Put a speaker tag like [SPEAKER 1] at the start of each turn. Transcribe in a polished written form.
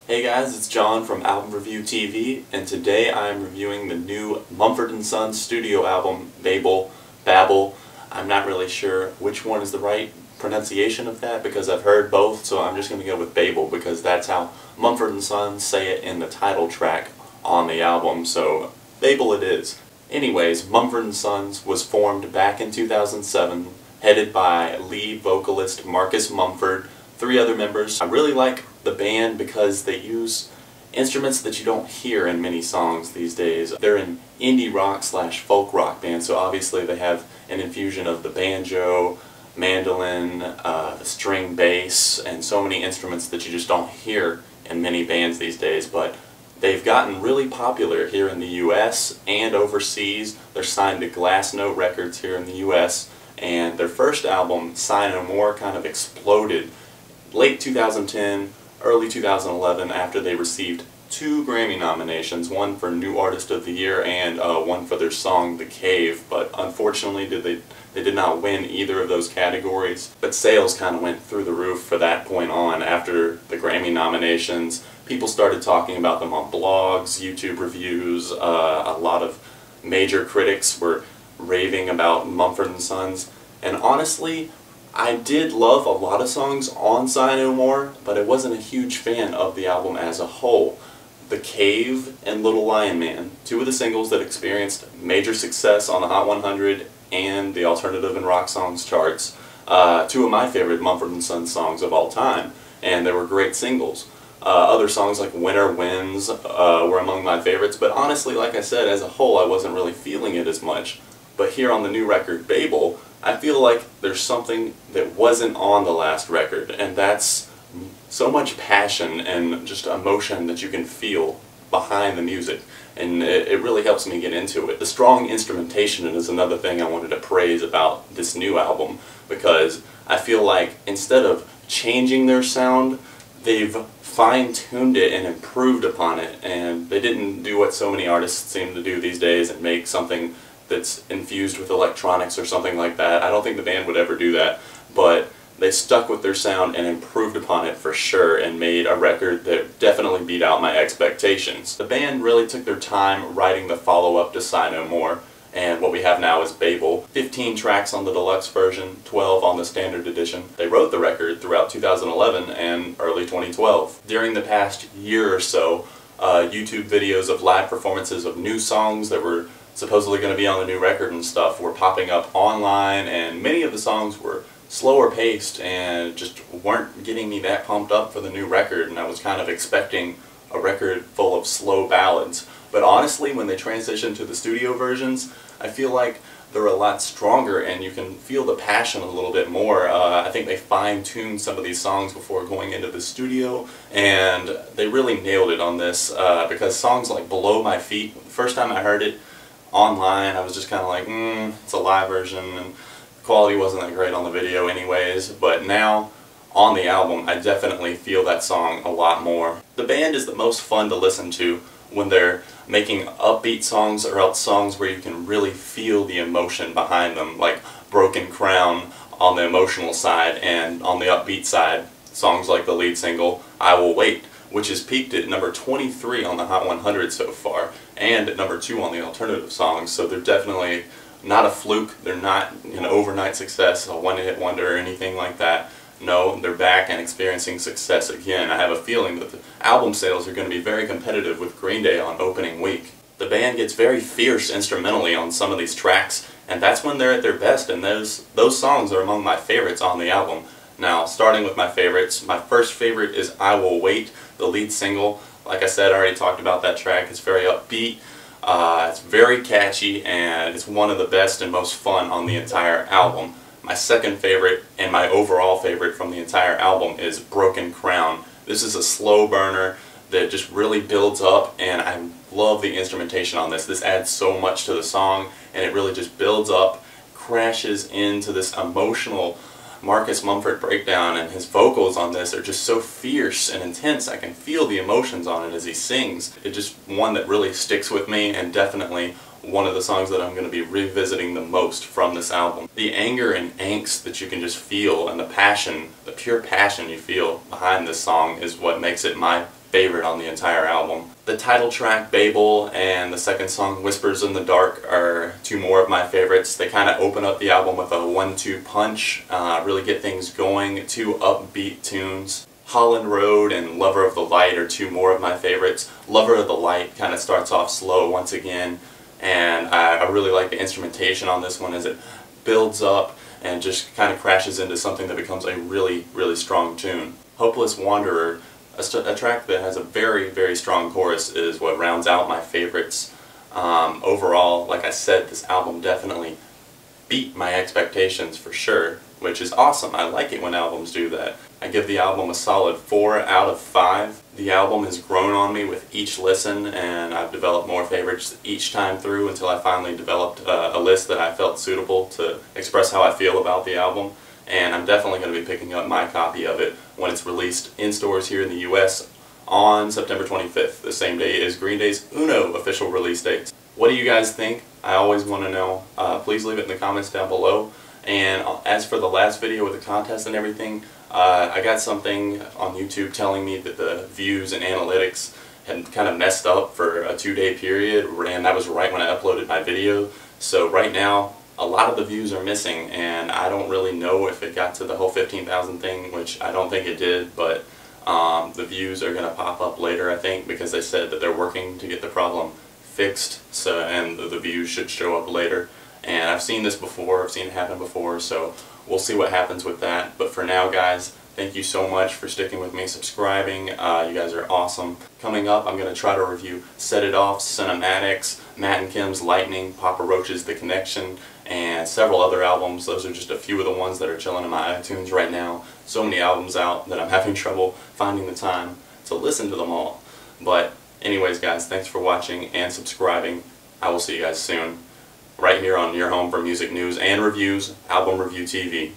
[SPEAKER 1] Hey guys, it's John from Album Review TV, and today I'm reviewing the new Mumford and Sons studio album, Babel. I'm not really sure which one is the right pronunciation of that because I've heard both, so I'm just going to go with Babel because that's how Mumford and Sons say it in the title track on the album, so Babel it is. Anyways, Mumford and Sons was formed back in 2007, headed by lead vocalist Marcus Mumford, 3 other members. I really like the band because they use instruments that you don't hear in many songs these days. They're an indie rock / folk rock band, so obviously they have an infusion of the banjo, mandolin, the string bass, and so many instruments that you just don't hear in many bands these days. But they've gotten really popular here in the US and overseas. They're signed to Glass Note Records here in the US, and their first album, Sigh No More, kind of exploded late 2010, early 2011, after they received 2 Grammy nominations, one for New Artist of the Year and one for their song The Cave, but unfortunately they did not win either of those categories. But sales kind of went through the roof for that point on. After the Grammy nominations, people started talking about them on blogs, YouTube reviews. A lot of major critics were raving about Mumford & Sons, and honestly, I did love a lot of songs on Sigh No More, but I wasn't a huge fan of the album as a whole. The Cave and Little Lion Man, 2 of the singles that experienced major success on the Hot 100 and the Alternative and Rock Songs charts. 2 of my favorite Mumford & Sons songs of all time, and they were great singles. Other songs like Winter Winds were among my favorites, but honestly, like I said, as a whole I wasn't really feeling it as much. But here on the new record, Babel, I feel like there's something that wasn't on the last record, and that's so much passion and just emotion that you can feel behind the music, and it really helps me get into it. The strong instrumentation is another thing I wanted to praise about this new album, because I feel like instead of changing their sound, they've fine-tuned it and improved upon it, and they didn't do what so many artists seem to do these days and make something that's infused with electronics or something like that. I don't think the band would ever do that, but they stuck with their sound and improved upon it for sure and made a record that definitely beat out my expectations. The band really took their time writing the follow-up to Sigh No More, and what we have now is Babel. 15 tracks on the deluxe version, 12 on the standard edition. They wrote the record throughout 2011 and early 2012. During the past year or so, YouTube videos of live performances of new songs that were supposedly going to be on the new record and stuff were popping up online, and many of the songs were slower paced and just weren't getting me that pumped up for the new record, and I was kind of expecting a record full of slow ballads. But honestly, when they transitioned to the studio versions, I feel like they're a lot stronger and you can feel the passion a little bit more. I think they fine-tuned some of these songs before going into the studio, and they really nailed it on this, because songs like Below My Feet, the first time I heard it online, I was just kind of like, it's a live version, and the quality wasn't that great on the video anyways, but now on the album I definitely feel that song a lot more. The band is the most fun to listen to when they're making upbeat songs, or else songs where you can really feel the emotion behind them, like Broken Crown on the emotional side, and on the upbeat side, songs like the lead single, I Will Wait, which has peaked at number 23 on the Hot 100 so far, and at number 2 on the alternative songs, so they're definitely not a fluke. They're not an overnight success, a one-hit wonder or anything like that. No, they're back and experiencing success again. I have a feeling that the album sales are going to be very competitive with Green Day on opening week. The band gets very fierce instrumentally on some of these tracks, and that's when they're at their best, and those songs are among my favorites on the album. Now, starting with my favorites, my first favorite is I Will Wait, the lead single. Like I said, I already talked about that track. It's very upbeat, it's very catchy, and it's one of the best and most fun on the entire album. My second favorite, and my overall favorite from the entire album, is Broken Crown. This is a slow burner that just really builds up, and I love the instrumentation on this. This adds so much to the song, and it really just builds up, crashes into this emotional Marcus Mumford breakdown, and his vocals on this are just so fierce and intense. I can feel the emotions on it as he sings. It's just one that really sticks with me, and definitely one of the songs that I'm going to be revisiting the most from this album. The anger and angst that you can just feel, and the passion, the pure passion you feel behind this song, is what makes it my favorite on the entire album. The title track, Babel, and the second song, Whispers in the Dark, are two more of my favorites. They kind of open up the album with a 1-2 punch, really get things going. Two upbeat tunes. Holland Road and Lover of the Light are two more of my favorites. Lover of the Light kind of starts off slow once again, and I really like the instrumentation on this one as it builds up and just kind of crashes into something that becomes a really, really strong tune. Hopeless Wanderer, a track that has a very, very strong chorus, is what rounds out my favorites. Overall, like I said, this album definitely beat my expectations for sure, which is awesome. I like it when albums do that. I give the album a solid 4 out of 5. The album has grown on me with each listen, and I've developed more favorites each time through until I finally developed a list that I felt suitable to express how I feel about the album. And I'm definitely going to be picking up my copy of it when it's released in stores here in the US on September 25th, the same day as Green Day's Uno official release date. What do you guys think? I always want to know. Please leave it in the comments down below. And as for the last video with the contest and everything, I got something on YouTube telling me that the views and analytics had kind of messed up for a 2-day period, and that was right when I uploaded my video. So right now, a lot of the views are missing, and I don't really know if it got to the whole 15,000 thing, which I don't think it did, but the views are going to pop up later, I think, because they said that they're working to get the problem fixed, and the views should show up later. And I've seen this before, I've seen it happen before, so we'll see what happens with that. But for now, guys, thank you so much for sticking with me, subscribing. You guys are awesome. Coming up, I'm going to try to review Set It Off, Cinematics, Matt and Kim's Lightning, Papa Roach's The Connection, and several other albums. Those are just a few of the ones that are chilling in my iTunes right now. So many albums out that I'm having trouble finding the time to listen to them all. But anyways, guys, thanks for watching and subscribing. I will see you guys soon, right here on your home for music news and reviews, Album Review TV.